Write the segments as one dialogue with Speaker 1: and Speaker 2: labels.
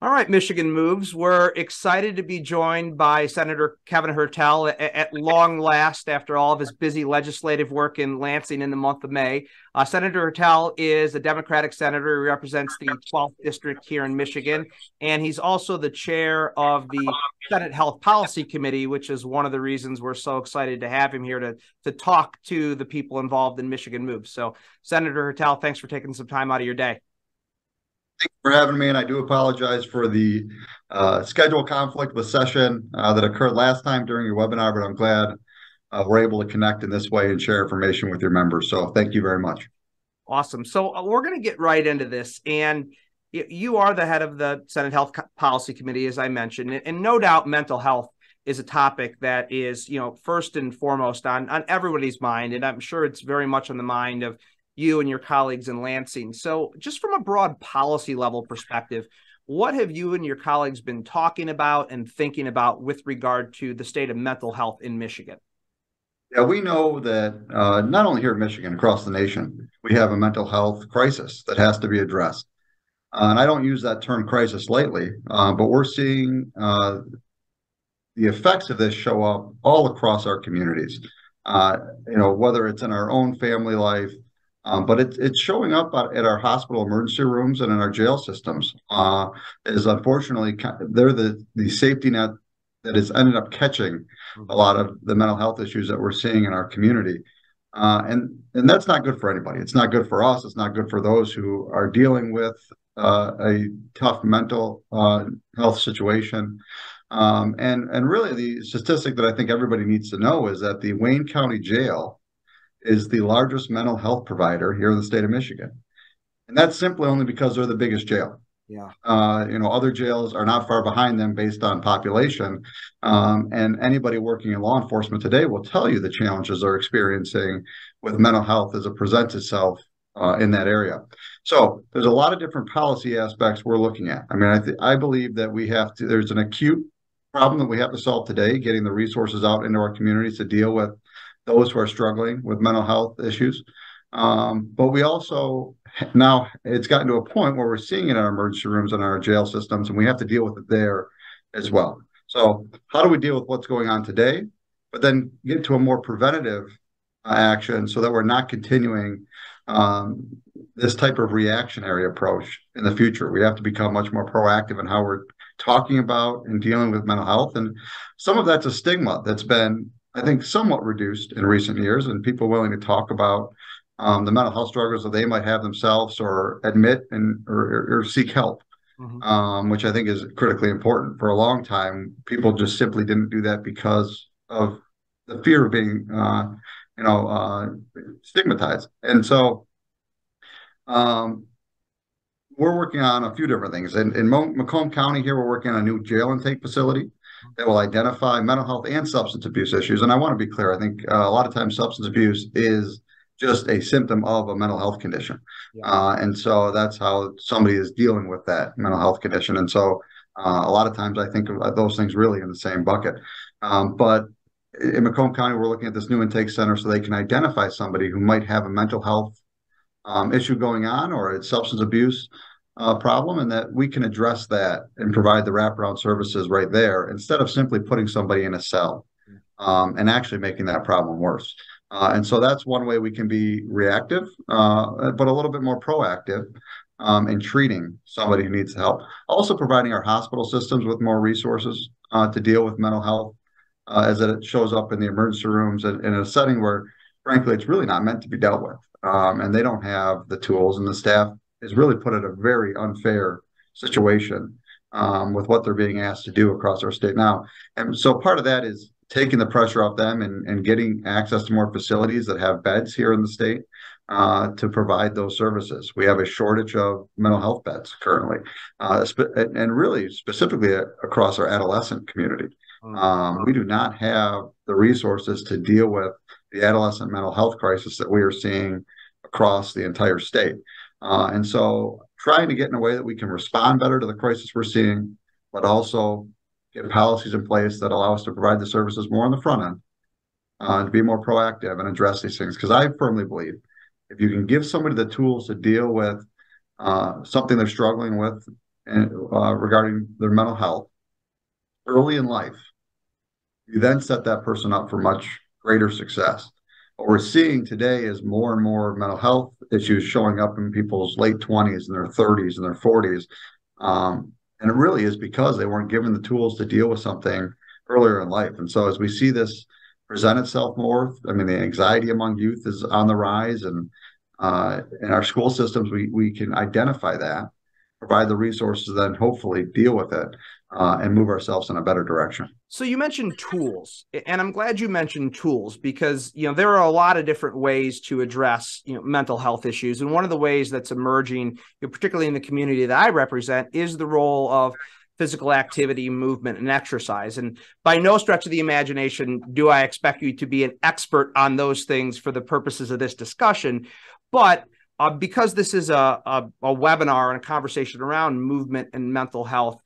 Speaker 1: All right, Michigan Moves. We're excited to be joined by Senator Kevin Hertel at long last after all of his busy legislative work in Lansing in the month of May. Senator Hertel is a Democratic senator who represents the 12th district here in Michigan, and he's also the chair of the Senate Health Policy Committee, which is one of the reasons we're so excited to have him here to talk to the people involved in Michigan Moves. So, Senator Hertel, thanks for taking some time out of your day.
Speaker 2: Thanks for having me, and I do apologize for the schedule conflict with session that occurred last time during your webinar, but I'm glad we're able to connect in this way and share information with your members. So thank you very much.
Speaker 1: Awesome. So we're going to get right into this. And you are the head of the Senate Health Policy Committee, as I mentioned, and no doubt mental health is a topic that is, first and foremost on everybody's mind. And I'm sure it's very much on the mind of you and your colleagues in Lansing. So just from a broad policy level perspective, what have you and your colleagues been talking about and thinking about with regard to the state of mental health in Michigan?
Speaker 2: Yeah, we know that not only here in Michigan, across the nation, we have a mental health crisis that has to be addressed. And I don't use that term crisis lightly, but we're seeing the effects of this show up all across our communities, whether it's in our own family life, but it's showing up at our hospital emergency rooms and in our jail systems. Is unfortunately they're the safety net that has ended up catching a lot of the mental health issues that we're seeing in our community, and that's not good for anybody. It's not good for us. It's not good for those who are dealing with a tough mental health situation. And really, the statistic that I think everybody needs to know is that the Wayne County Jail is the largest mental health provider here in the state of Michigan. And that's simply only because they're the biggest jail.
Speaker 1: Yeah.
Speaker 2: Other jails are not far behind them based on population. And anybody working in law enforcement today will tell you the challenges they're experiencing with mental health as it presents itself in that area. So there's a lot of different policy aspects we're looking at. I mean, I believe that there's an acute problem that we have to solve today, getting the resources out into our communities to deal with those who are struggling with mental health issues. But we also, now it's gotten to a point where we're seeing it in our emergency rooms and our jail systems, and we have to deal with it there as well. So how do we deal with what's going on today, but then get to a more preventative action so that we're not continuing this type of reactionary approach in the future? We have to become much more proactive in how we're talking about and dealing with mental health. And some of that's a stigma that's been, I think, somewhat reduced in recent years, and people willing to talk about the mental health struggles that they might have themselves or admit or seek help, which I think is critically important. For a long time, people just simply didn't do that because of the fear of being, stigmatized. And so we're working on a few different things. In Macomb County here, we're working on a new jail intake facility that will identify mental health and substance abuse issues. And I want to be clear, I think a lot of times substance abuse is just a symptom of a mental health condition. Yeah. And so that's how somebody is dealing with that mental health condition. And so a lot of times I think of those things really in the same bucket. But in Macomb County, we're looking at this new intake center so they can identify somebody who might have a mental health issue going on or a substance abuse problem, and that we can address that and provide the wraparound services right there instead of simply putting somebody in a cell and actually making that problem worse. And so that's one way we can be reactive, but a little bit more proactive in treating somebody who needs help. Also providing our hospital systems with more resources to deal with mental health as it shows up in the emergency rooms and in a setting where, frankly, it's really not meant to be dealt with. And they don't have the tools, and the staff is really put in a very unfair situation with what they're being asked to do across our state now. And so part of that is taking the pressure off them and getting access to more facilities that have beds here in the state to provide those services. We have a shortage of mental health beds currently, and really specifically across our adolescent community. We do not have the resources to deal with the adolescent mental health crisis that we are seeing across the entire state. And so trying to get in a way that we can respond better to the crisis we're seeing, but also get policies in place that allow us to provide the services more on the front end, to be more proactive and address these things. Because I firmly believe if you can give somebody the tools to deal with something they're struggling with and regarding their mental health early in life, you then set that person up for much greater success. What we're seeing today is more and more mental health issues showing up in people's late 20s and their 30s and their 40s. And it really is because they weren't given the tools to deal with something earlier in life. And so as we see this present itself more, I mean, the anxiety among youth is on the rise, and in our school systems, we can identify that, provide the resources, then hopefully deal with it and move ourselves in a better direction.
Speaker 1: So you mentioned tools, and I'm glad you mentioned tools because, there are a lot of different ways to address, mental health issues. And one of the ways that's emerging, particularly in the community that I represent, is the role of physical activity, movement, and exercise. And by no stretch of the imagination do I expect you to be an expert on those things for the purposes of this discussion. But because this is a webinar and a conversation around movement and mental health,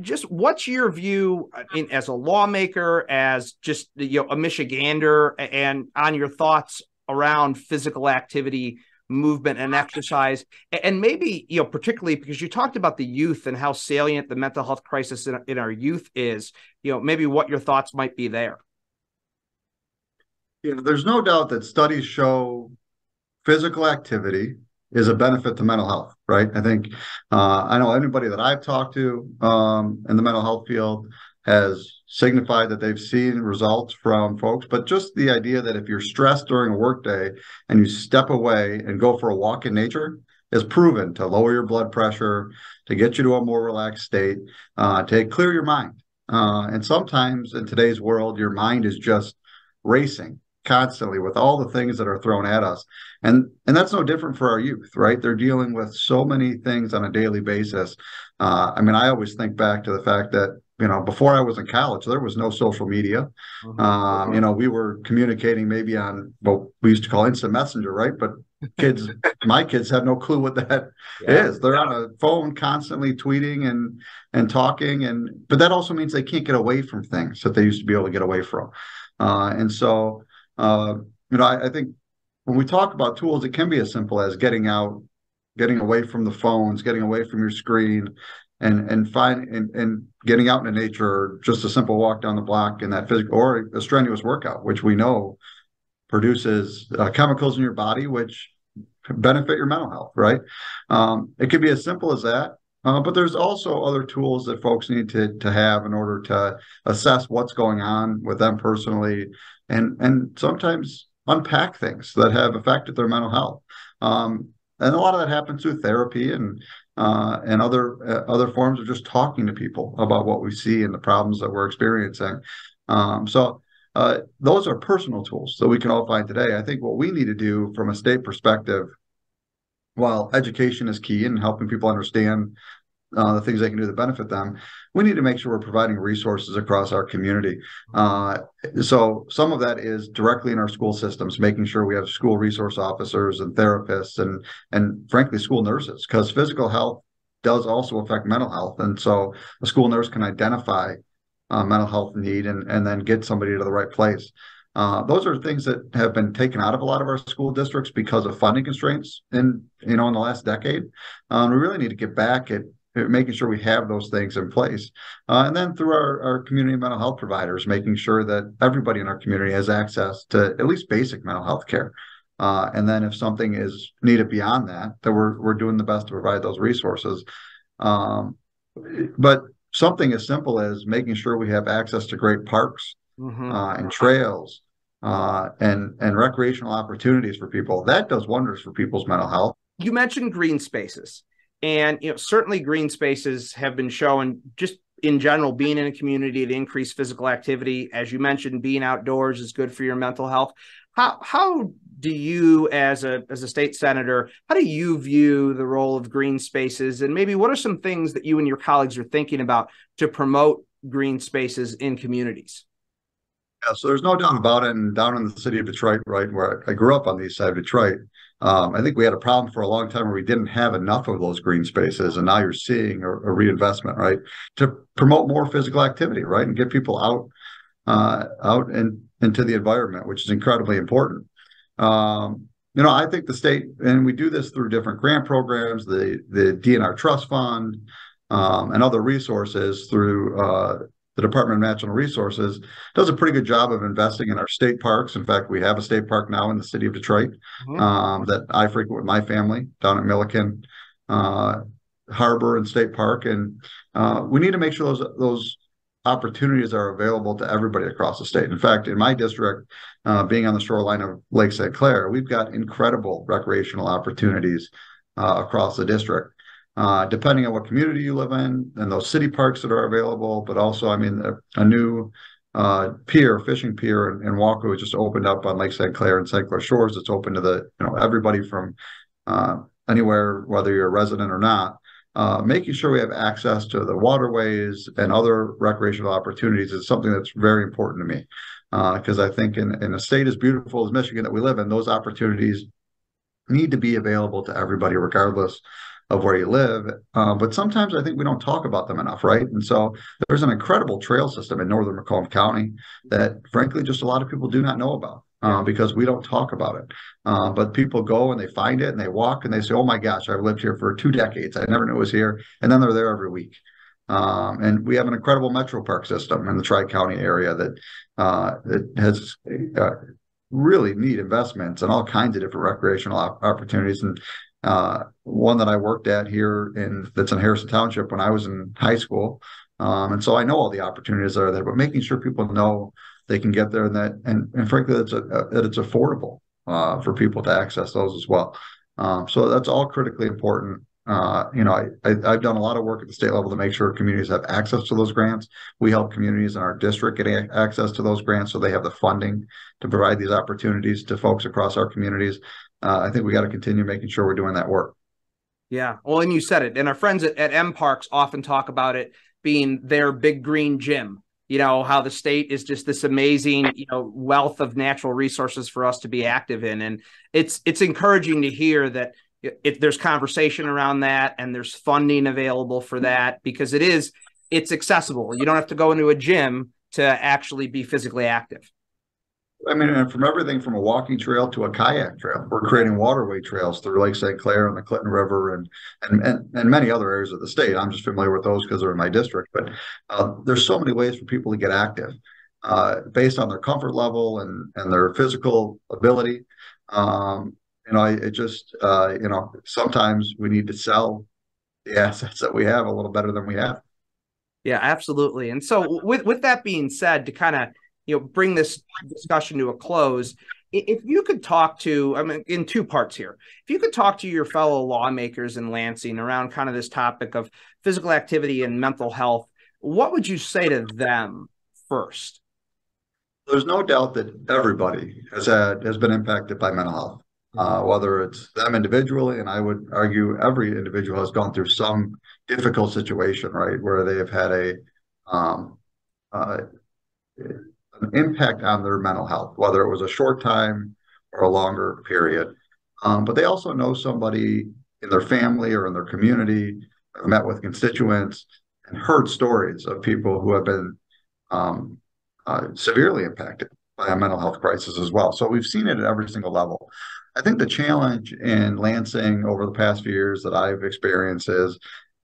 Speaker 1: just what's your view as a lawmaker, as just a Michigander, and on your thoughts around physical activity, movement, and exercise, and maybe particularly because you talked about the youth and how salient the mental health crisis in our youth is, maybe what your thoughts might be there.
Speaker 2: There's no doubt that studies show physical activity is a benefit to mental health, right? I think I know anybody that I've talked to in the mental health field has signified that they've seen results from folks, but just the idea that if you're stressed during a workday and you step away and go for a walk in nature is proven to lower your blood pressure, to get you to a more relaxed state, to clear your mind. And sometimes in today's world, your mind is just racing constantly with all the things that are thrown at us. And that's no different for our youth, right? They're dealing with so many things on a daily basis. I mean, I always think back to the fact that, before I was in college, there was no social media. We were communicating maybe on what we used to call instant messenger, right? But my kids have no clue what that is. They're on a phone constantly tweeting and talking. But that also means they can't get away from things that they used to be able to get away from. And so, I think when we talk about tools, it can be as simple as getting out, getting away from the phones, getting away from your screen, and getting out into nature, or just a simple walk down the block in that physical or a strenuous workout, which we know produces chemicals in your body which benefit your mental health, right? It could be as simple as that. But there's also other tools that folks need to have in order to assess what's going on with them personally, and sometimes unpack things that have affected their mental health. And a lot of that happens through therapy and other forms of just talking to people about what we see and the problems that we're experiencing. So those are personal tools that we can all find today. I think what we need to do from a state perspective, while education is key in helping people understand the things they can do to benefit them, we need to make sure we're providing resources across our community. So some of that is directly in our school systems, making sure we have school resource officers and therapists and frankly, school nurses, because physical health does also affect mental health. And so a school nurse can identify mental health need and then get somebody to the right place. Those are things that have been taken out of a lot of our school districts because of funding constraints in the last decade. We really need to get back at making sure we have those things in place. And then through our community mental health providers, making sure that everybody in our community has access to at least basic mental health care. And then if something is needed beyond that, we're doing the best to provide those resources. But something as simple as making sure we have access to great parks and trails and recreational opportunities for people, that does wonders for people's mental health.
Speaker 1: You mentioned green spaces. And certainly green spaces have been shown, just in general, being in a community to increase physical activity. As you mentioned, being outdoors is good for your mental health. How do you, as a state senator, how do you view the role of green spaces? And maybe what are some things that you and your colleagues are thinking about to promote green spaces in communities?
Speaker 2: Yeah, so there's no doubt about it. And down in the city of Detroit, right, where I grew up on the east side of Detroit, I think we had a problem for a long time where we didn't have enough of those green spaces. And now you're seeing a reinvestment, right, to promote more physical activity, right, and get people out and into the environment, which is incredibly important. I think the state, and we do this through different grant programs, the DNR Trust Fund, and other resources through the Department of Natural Resources, does a pretty good job of investing in our state parks. In fact, we have a state park now in the city of Detroit that I frequent with my family down at Milliken Harbor and State Park, and we need to make sure those opportunities are available to everybody across the state. In fact, in my district, being on the shoreline of Lake St. Clair, we've got incredible recreational opportunities across the district. Depending on what community you live in and those city parks that are available, but also, I mean, a new fishing pier in Walker just opened up on Lake St. Clair and St. Clair Shores. It's open to everybody from anywhere, whether you're a resident or not. Making sure we have access to the waterways and other recreational opportunities is something that's very important to me. Because I think in a state as beautiful as Michigan that we live in, those opportunities need to be available to everybody, regardless of where you live. But sometimes I think we don't talk about them enough, right? And so there's an incredible trail system in northern Macomb County that, frankly, just a lot of people do not know about because we don't talk about it. But people go and they find it and they walk and they say, oh my gosh, I've lived here for 2 decades. I never knew it was here. And then they're there every week. And we have an incredible metro park system in the Tri-County area that has really neat investments and all kinds of different recreational opportunities. And one that I worked at here that's in Harrison Township when I was in high school. And so I know all the opportunities that are there, but making sure people know they can get there and frankly, that it's affordable for people to access those as well. So that's all critically important. I've done a lot of work at the state level to make sure communities have access to those grants. We help communities in our district get access to those grants so they have the funding to provide these opportunities to folks across our communities. I think we got to continue making sure we're doing that work.
Speaker 1: Yeah. Well, and you said it. And our friends at M Parks often talk about it being their big green gym. How the state is just this amazing, wealth of natural resources for us to be active in. And it's encouraging to hear that there's conversation around that and there's funding available for that because it's accessible. You don't have to go into a gym to actually be physically active.
Speaker 2: I mean, and from everything from a walking trail to a kayak trail, we're creating waterway trails through Lake St. Clair and the Clinton River and many other areas of the state. I'm just familiar with those because they're in my district. But there's so many ways for people to get active based on their comfort level and their physical ability. Sometimes we need to sell the assets that we have a little better than we have.
Speaker 1: Yeah, absolutely. And so with that being said, to kind of bring this discussion to a close, if you could talk to, I mean, in 2 parts here, if you could talk to your fellow lawmakers in Lansing around kind of this topic of physical activity and mental health, what would you say to them first?
Speaker 2: There's no doubt that everybody has been impacted by mental health, whether it's them individually, and I would argue every individual has gone through some difficult situation, right, where they have had an impact on their mental health, whether it was a short time or a longer period. But they also know somebody in their family or in their community, have met with constituents and heard stories of people who have been severely impacted by a mental health crisis as well. So we've seen it at every single level. I think the challenge in Lansing over the past few years that I've experienced is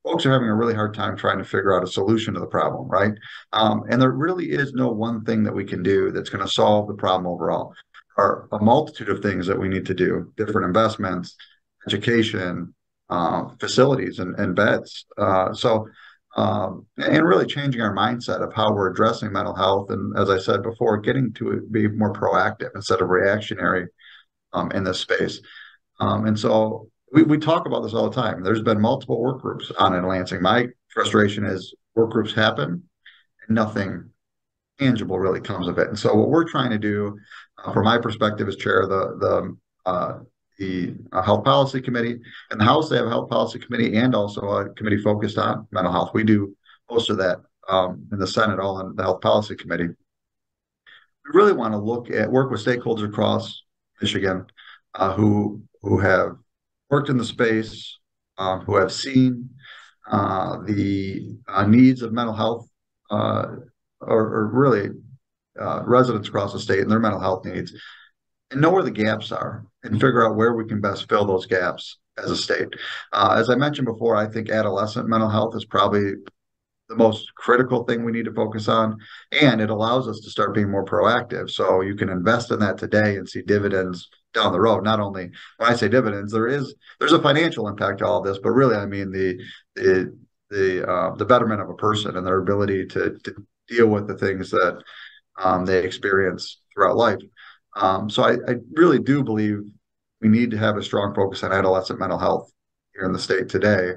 Speaker 2: folks are having a really hard time trying to figure out a solution to the problem, right? And there really is no one thing that we can do that's going to solve the problem overall. There are a multitude of things that we need to do, different investments, education, facilities, and beds. And really changing our mindset of how we're addressing mental health. And as I said before, getting to be more proactive instead of reactionary in this space. And so we talk about this all the time. There's been multiple work groups on in Lansing. My frustration is work groups happen and nothing tangible really comes of it. And so what we're trying to do, from my perspective as chair of the Health Policy Committee, in the House, they have a Health Policy Committee and also a committee focused on mental health. We do most of that in the Senate, all in the Health Policy Committee. We really want to work with stakeholders across Michigan who have worked in the space, who have seen the needs of mental health or really residents across the state and their mental health needs, and know where the gaps are and figure out where we can best fill those gaps as a state. As I mentioned before, I think adolescent mental health is probably the most critical thing we need to focus on, and it allows us to start being more proactive. So you can invest in that today and see dividends down the road. Not only when I say dividends, there's a financial impact to all of this, but really I mean the betterment of a person and their ability to deal with the things that they experience throughout life. So I really do believe we need to have a strong focus on adolescent mental health here in the state today.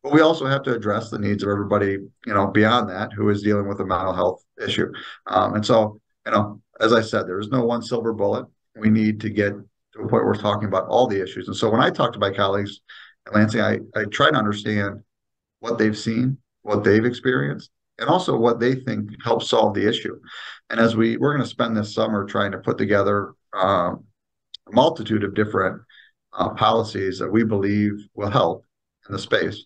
Speaker 2: But we also have to address the needs of everybody, beyond that, who is dealing with a mental health issue. And so, as I said, there is no one silver bullet. We need to get to a point where we're talking about all the issues. And so when I talk to my colleagues at Lansing, I try to understand what they've seen, what they've experienced, and also what they think helps solve the issue. And as we're going to spend this summer trying to put together a multitude of different policies that we believe will help in the space.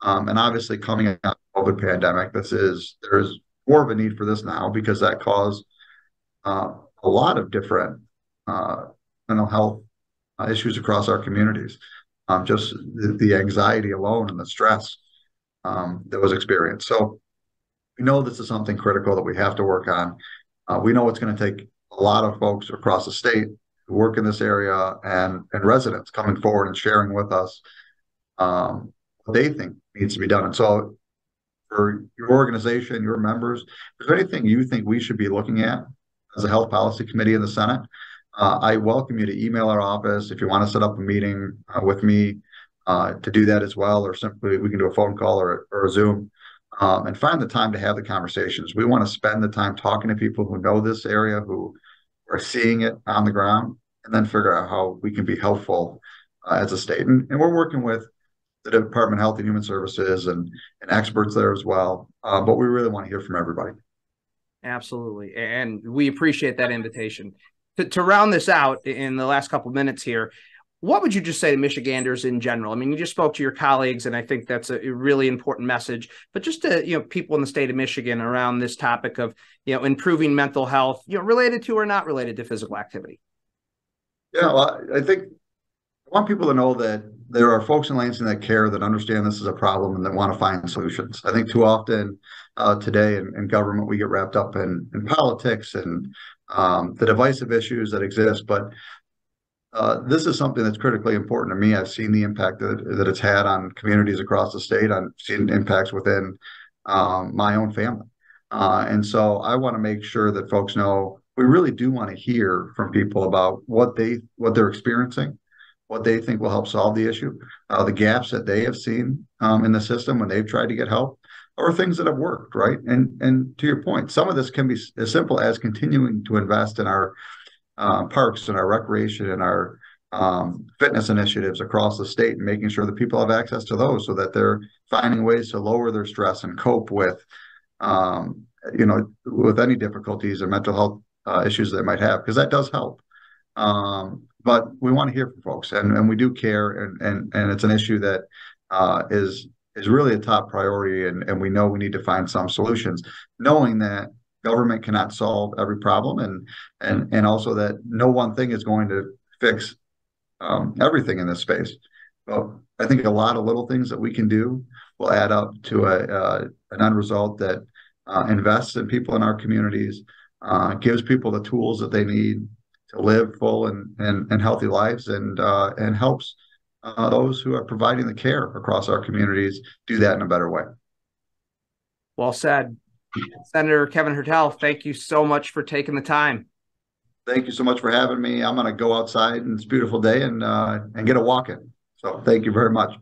Speaker 2: And obviously, coming out of the COVID pandemic, there's more of a need for this now because that caused a lot of different mental health issues across our communities. Just the anxiety alone and the stress that was experienced. So we know this is something critical that we have to work on. We know it's going to take a lot of folks across the state who work in this area and residents coming forward and sharing with us what they think needs to be done. And so for your organization, your members, is there anything you think we should be looking at as a health policy committee in the Senate? I welcome you to email our office if you want to set up a meeting with me to do that as well, or simply we can do a phone call or a Zoom and find the time to have the conversations. We want to spend the time talking to people who know this area, who are seeing it on the ground, and then figure out how we can be helpful as a state. And we're working with the Department of Health and Human Services and experts there as well. But we really want to hear from everybody.
Speaker 1: Absolutely. And we appreciate that invitation. To round this out in the last couple of minutes here, what would you just say to Michiganders in general? I mean, you just spoke to your colleagues, and I think that's a really important message. But just to people in the state of Michigan around this topic of improving mental health, related to or not related to physical activity.
Speaker 2: Yeah, well, I think I want people to know that there are folks in Lansing that care, that understand this is a problem, and that want to find solutions. I think too often today in government, we get wrapped up in politics and the divisive issues that exist. But this is something that's critically important to me. I've seen the impact that it's had on communities across the state. I've seen impacts within my own family. And so I want to make sure that folks know we really do want to hear from people about what they're experiencing, what they think will help solve the issue, the gaps that they have seen in the system when they've tried to get help, or things that have worked, right? And to your point, some of this can be as simple as continuing to invest in our parks and our recreation and our fitness initiatives across the state, and making sure that people have access to those so that they're finding ways to lower their stress and cope with, with any difficulties or mental health issues they might have, because that does help. But we want to hear from folks, and we do care, and it's an issue that is really a top priority, and we know we need to find some solutions, knowing that government cannot solve every problem, and also that no one thing is going to fix everything in this space. But I think a lot of little things that we can do will add up to an end result that invests in people in our communities, gives people the tools that they need to live full and healthy lives, and helps those who are providing the care across our communities do that in a better way.
Speaker 1: Well said. Senator Kevin Hertel, thank you so much for taking the time.
Speaker 2: Thank you so much for having me. I'm going to go outside, and it's a beautiful day, and get a walk in. So thank you very much.